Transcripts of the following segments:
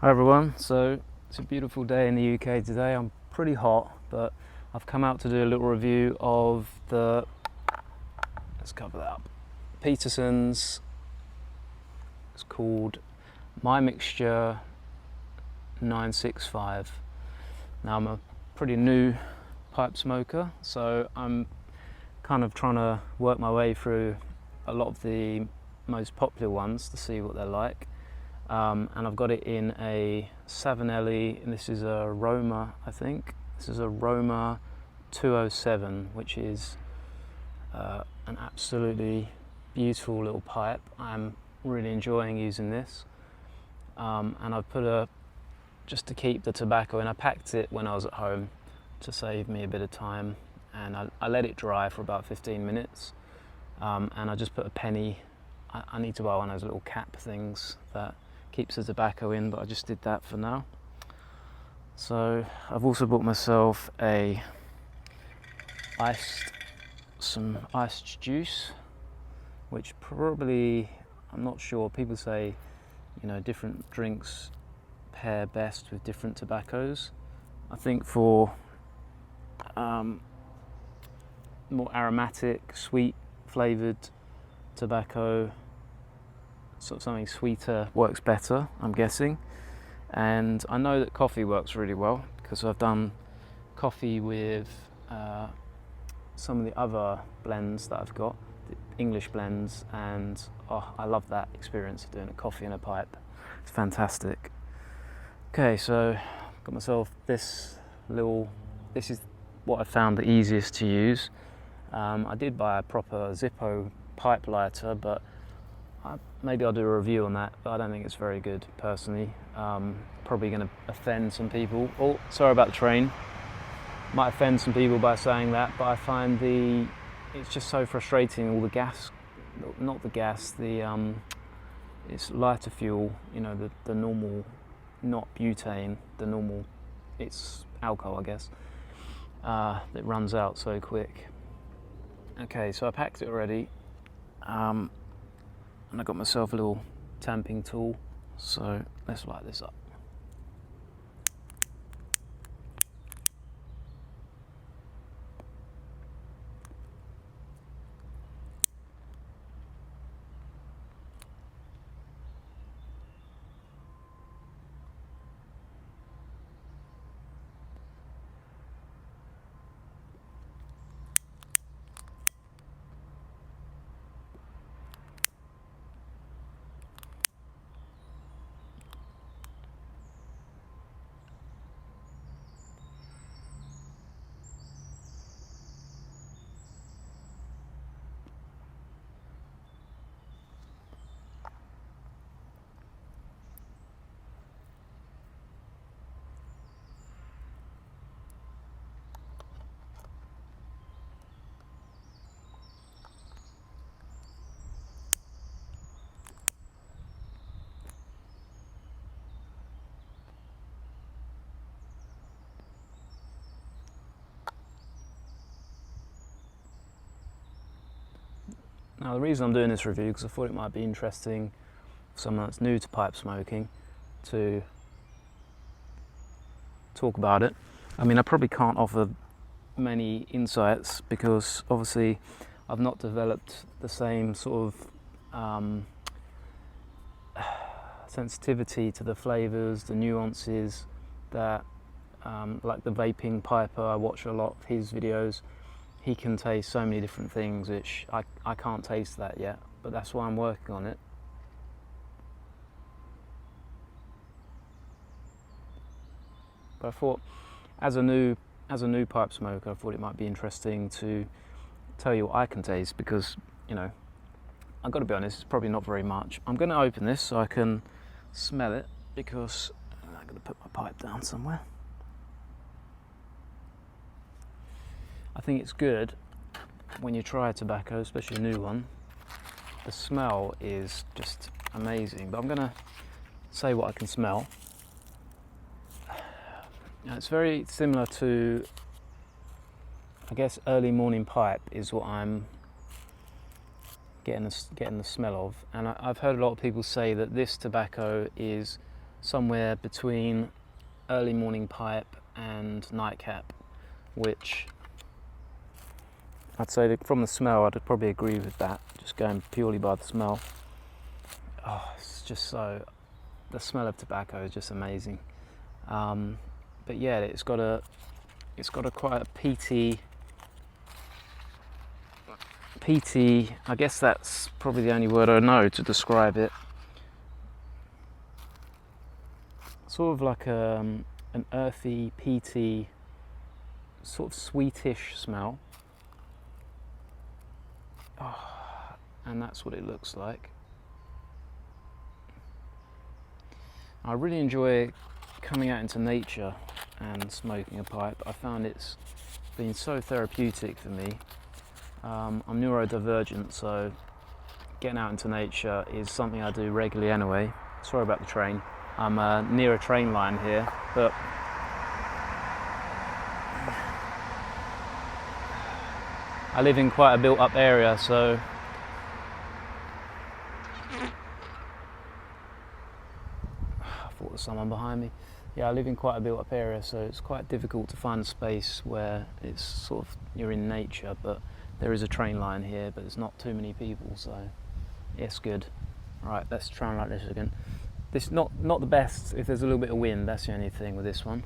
Hi everyone, so it's a beautiful day in the UK today. I'm pretty hot, but I've come out to do a little review of let's cover that up, Peterson's, it's called My Mixture 965. Now I'm a pretty new pipe smoker, so I'm kind of trying to work my way through a lot of the most popular ones to see what they're like. And I've got it in a Savinelli, and this is a Roma, I think. This is a Roma 207, which is an absolutely beautiful little pipe. I'm really enjoying using this. And I've put just to keep the tobacco in, I packed it when I was at home to save me a bit of time, and I let it dry for about 15 minutes. And I just put a penny, I need to buy one of those little cap things that keeps the tobacco in, but I just did that for now. So I've also bought myself some iced juice, which probably, I'm not sure, people say, different drinks pair best with different tobaccos. I think for more aromatic, sweet flavoured tobacco, sort of something sweeter works better, I'm guessing. And I know that coffee works really well because I've done coffee with some of the other blends that I've got, the English blends, and I love that experience of doing a coffee in a pipe. It's fantastic. Okay, so I've got myself this is what I found the easiest to use. I did buy a proper Zippo pipe lighter, but maybe I'll do a review on that, but I don't think it's very good personally. Probably going to offend some people. Oh, sorry about the train. Might offend some people by saying that, but I find it's just so frustrating, all the gas, not the gas, it's lighter fuel, the normal, not butane, the normal, it's alcohol I guess, that runs out so quick. Okay, so I packed it already. And I got myself a little tamping tool, so let's light this up. Now the reason I'm doing this review, because I thought it might be interesting for someone that's new to pipe smoking to talk about it. I mean, I probably can't offer many insights because obviously I've not developed the same sort of sensitivity to the flavours, the nuances that like the vaping piper, I watch a lot of his videos. He can taste so many different things which I can't taste that yet, but that's why I'm working on it. But I thought, as a new pipe smoker, I thought it might be interesting to tell you what I can taste, because I've got to be honest, it's probably not very much. I'm going to open this so I can smell it, because I'm going to put my pipe down somewhere. I think it's good when you try a tobacco, especially a new one. The smell is just amazing, but I'm going to say what I can smell. It's very similar to, I guess, early morning pipe is what I'm getting the smell of. And I've heard a lot of people say that this tobacco is somewhere between early morning pipe and nightcap, which I'd say that from the smell I'd probably agree with that, just going purely by the smell. Oh, it's just so, the smell of tobacco is just amazing. But yeah, it's got a quite a peaty, I guess that's probably the only word I know to describe it. Sort of like an earthy, peaty, sort of sweetish smell. Oh, and that's what it looks like. I really enjoy coming out into nature and smoking a pipe. I found it's been so therapeutic for me. I'm neurodivergent, so getting out into nature is something I do regularly anyway. Sorry about the train. I'm near a train line here, but I live in quite a built-up area, so I thought there was someone behind me. Yeah, I live in quite a built-up area, so it's quite difficult to find a space where it's sort of you're in nature, but there is a train line here, but there's not too many people, so it's good. Right, let's try and light this again. This not the best if there's a little bit of wind, that's the only thing with this one.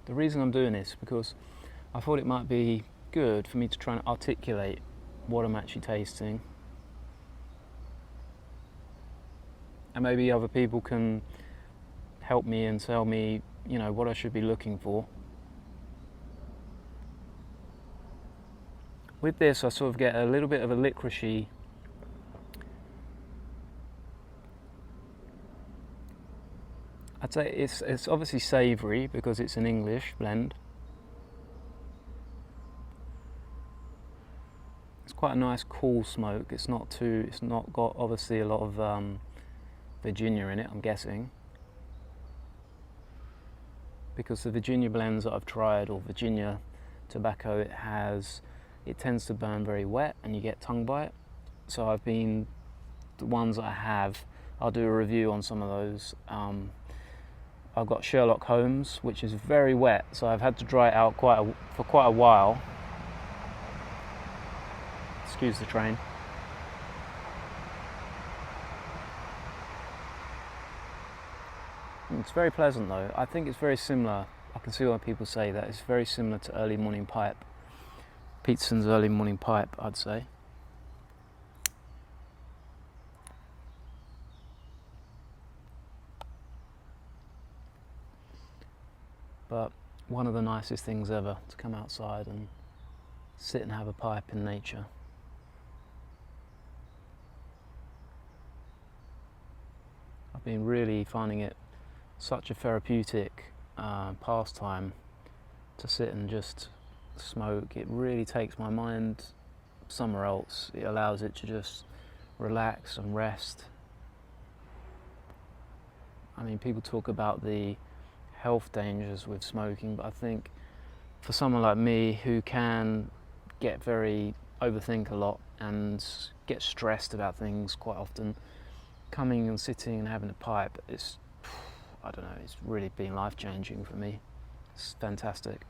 The reason I'm doing this is because I thought it might be good for me to try and articulate what I'm actually tasting. And maybe other people can help me and tell me, you know, what I should be looking for. With this, I sort of get a little bit of a licoricey, I'd say it's obviously savoury because it's an English blend. It's quite a nice cool smoke. It's not got obviously a lot of Virginia in it, I'm guessing. Because the Virginia blends that I've tried, or Virginia tobacco, it tends to burn very wet and you get tongue bite. So the ones that I have, I'll do a review on some of those. I've got Sherlock Holmes, which is very wet, so I've had to dry it out for quite a while. Excuse the train. It's very pleasant though. I think it's very similar. I can see why people say that. It's very similar to early morning pipe. Peterson's early morning pipe, I'd say. But one of the nicest things ever, to come outside and sit and have a pipe in nature. I've been really finding it such a therapeutic pastime to sit and just smoke. It really takes my mind somewhere else. It allows it to just relax and rest. I mean, people talk about the health dangers with smoking, but I think for someone like me who can overthink a lot and get stressed about things quite often, coming and sitting and having a pipe, it's really been life-changing for me. It's fantastic.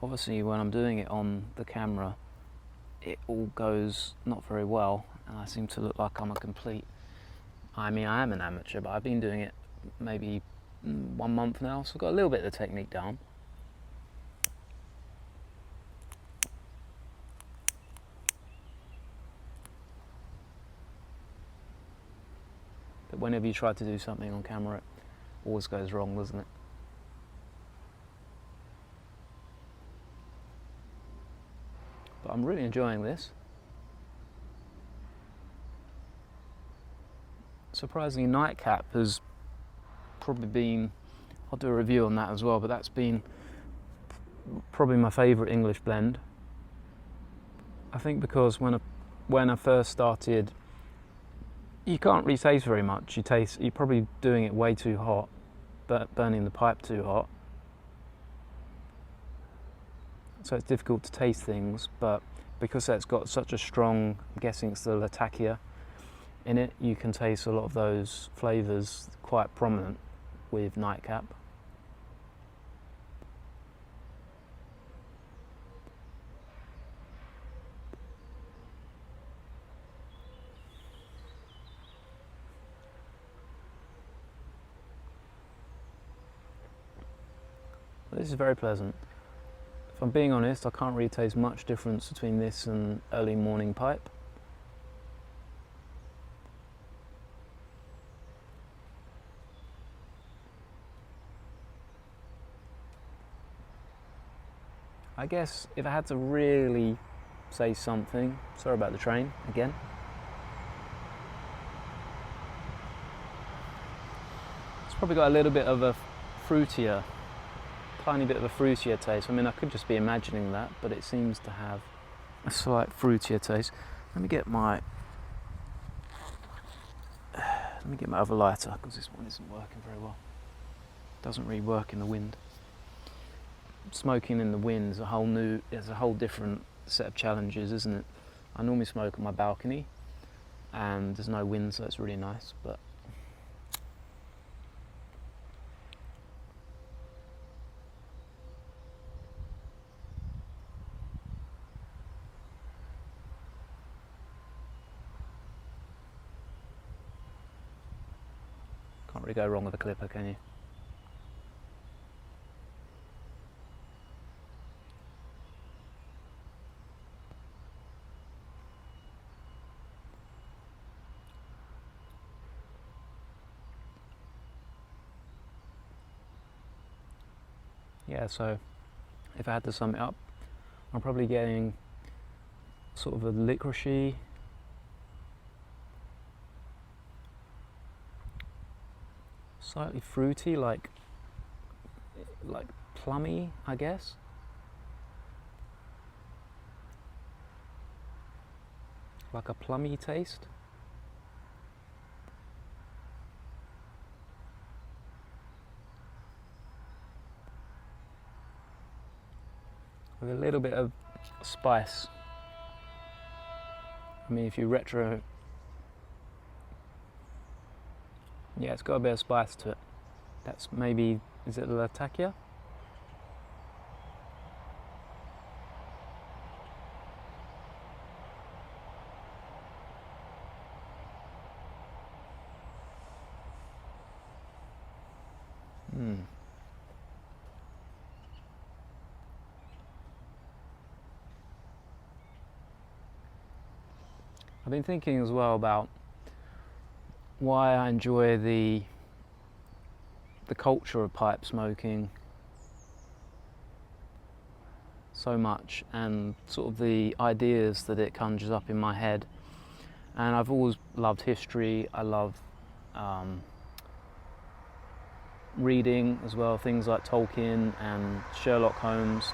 Obviously when I'm doing it on the camera, it all goes not very well, and I seem to look like I'm I am an amateur, but I've been doing it maybe 1 month now, so I've got a little bit of the technique down. But whenever you try to do something on camera, always goes wrong, doesn't it? But I'm really enjoying this. Surprisingly, Nightcap has probably been, I'll do a review on that as well, but that's been probably my favourite English blend. I think because when I first started, you can't really taste very much. You're probably doing it way too hot, burning the pipe too hot. So it's difficult to taste things, but because that's got such a strong, I'm guessing it's the Latakia in it, you can taste a lot of those flavours quite prominent with Nightcap. This is very pleasant. If I'm being honest, I can't really taste much difference between this and early morning pipe. I guess if I had to really say something, sorry about the train again. It's probably got a little bit of a fruitier, tiny bit of a fruitier taste. I mean, I could just be imagining that, but it seems to have a slight fruitier taste. Let me get my other lighter, because this one isn't working very well. It doesn't really work in the wind. Smoking in the wind is a whole different set of challenges, isn't it? I normally smoke on my balcony and there's no wind, so it's really nice, but can't really go wrong with a clipper, can you? Yeah, so if I had to sum it up, I'm probably getting sort of a licoricey, slightly fruity, like plummy, I guess. Like a plummy taste. With a little bit of spice. I mean, if you yeah, it's got a bit of spice to it. That's maybe, is it Latakia? I've been thinking as well about why I enjoy the culture of pipe smoking so much, and sort of the ideas that it conjures up in my head. And I've always loved history. I love reading as well, things like Tolkien and Sherlock Holmes.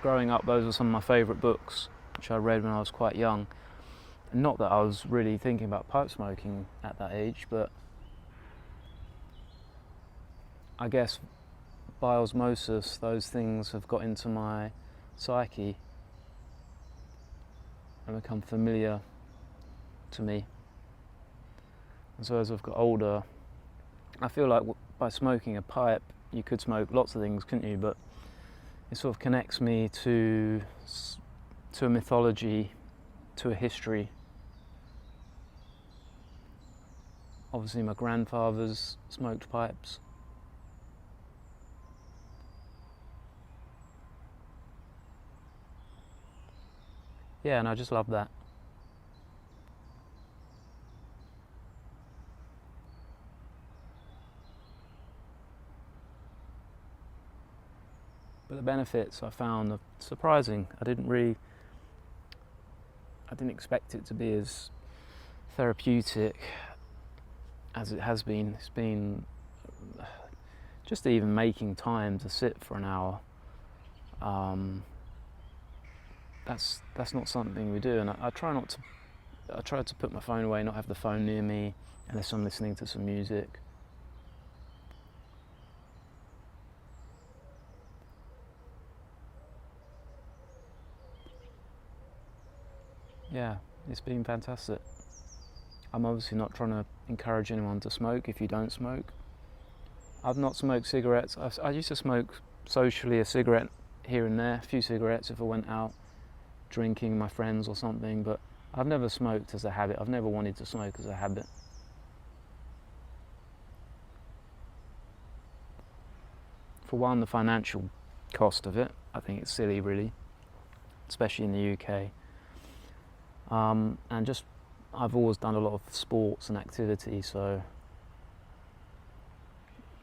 Growing up, those were some of my favourite books, which I read when I was quite young. And not that I was really thinking about pipe smoking at that age, but I guess by osmosis, those things have got into my psyche and become familiar to me. And so as I've got older, I feel like by smoking a pipe, you could smoke lots of things, couldn't you? But it sort of connects me to a mythology, to a history. Obviously my grandfathers smoked pipes. Yeah, and I just love that. the benefits I found are surprising. I didn't expect it to be as therapeutic as it has been. It's been just even making time to sit for an hour. That's not something we do, and I try to put my phone away, not have the phone near me unless I'm listening to some music. Yeah, it's been fantastic. I'm obviously not trying to encourage anyone to smoke if you don't smoke. I've not smoked cigarettes. I used to smoke socially a cigarette here and there, a few cigarettes if I went out drinking with my friends or something, but I've never smoked as a habit. I've never wanted to smoke as a habit. For one, the financial cost of it, I think it's silly really, especially in the UK. And just, I've always done a lot of sports and activity, so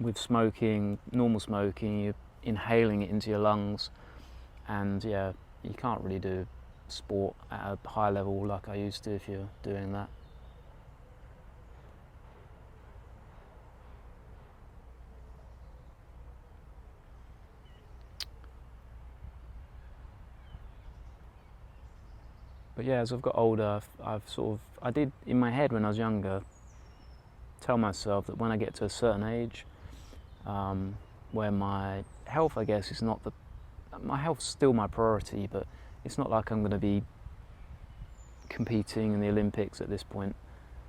with smoking, normal smoking, you're inhaling it into your lungs, and yeah, you can't really do sport at a high level like I used to if you're doing that. But yeah, as I've got older, I did in my head when I was younger tell myself that when I get to a certain age, where my health, I guess, is not my health's still my priority, but it's not like I'm going to be competing in the Olympics at this point.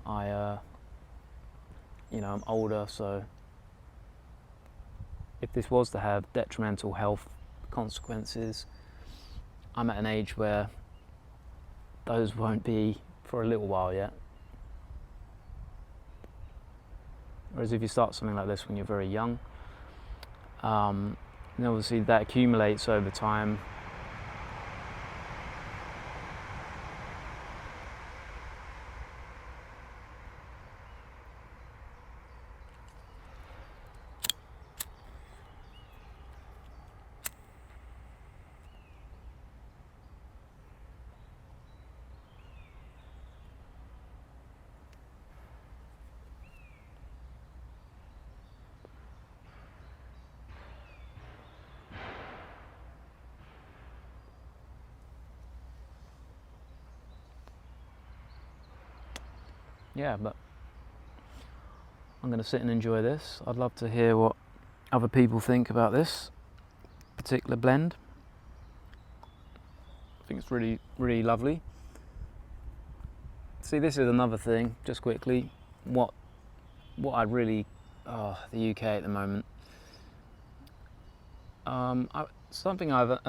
I'm older, so if this was to have detrimental health consequences, I'm at an age where those won't be for a little while yet. Whereas if you start something like this when you're very young, then obviously that accumulates over time. Yeah, but I'm going to sit and enjoy this. I'd love to hear what other people think about this particular blend. I think it's really, really lovely. See, this is another thing, just quickly, what I really, the UK at the moment. An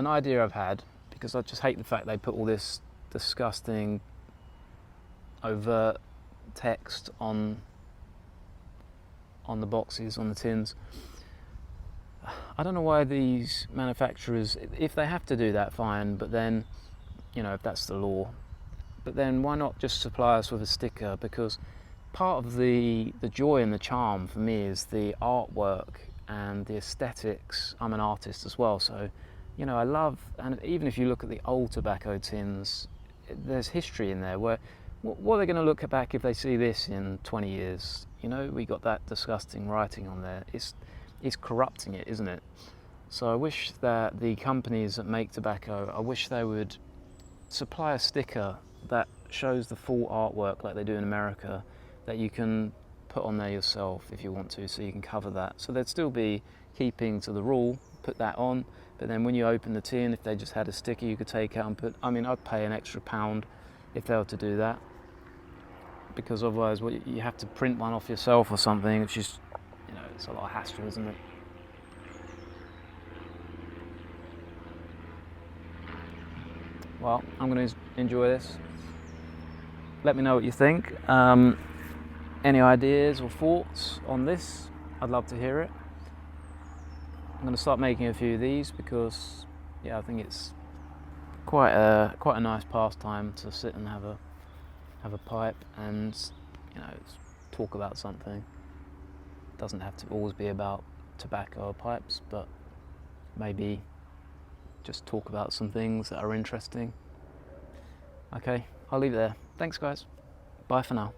idea I've had, because I just hate the fact they put all this disgusting, overt text on the boxes, on the tins. I don't know why these manufacturers, if they have to do that, fine, but then, if that's the law, but then why not just supply us with a sticker? Because part of the joy and the charm for me is the artwork and the aesthetics. I'm an artist as well, so I love, and even if you look at the old tobacco tins, there's history in there. Where what are they going to look back if they see this in 20 years? We got that disgusting writing on there. It's corrupting it, isn't it? So I wish that the companies that make tobacco, I wish they would supply a sticker that shows the full artwork like they do in America, that you can put on there yourself if you want to, so you can cover that. So they'd still be keeping to the rule, put that on, but then when you open the tin, if they just had a sticker you could take out and put, I'd pay an extra £1 if they were to do that, because otherwise you have to print one off yourself or something, which is, it's a lot of hassle, isn't it? Well, I'm going to enjoy this. Let me know what you think. Any ideas or thoughts on this? I'd love to hear it. I'm going to start making a few of these because, I think it's quite a nice pastime to sit and have a pipe and talk about something. It doesn't have to always be about tobacco or pipes, but maybe just talk about some things that are interesting. Okay, I'll leave it there. Thanks guys. Bye for now.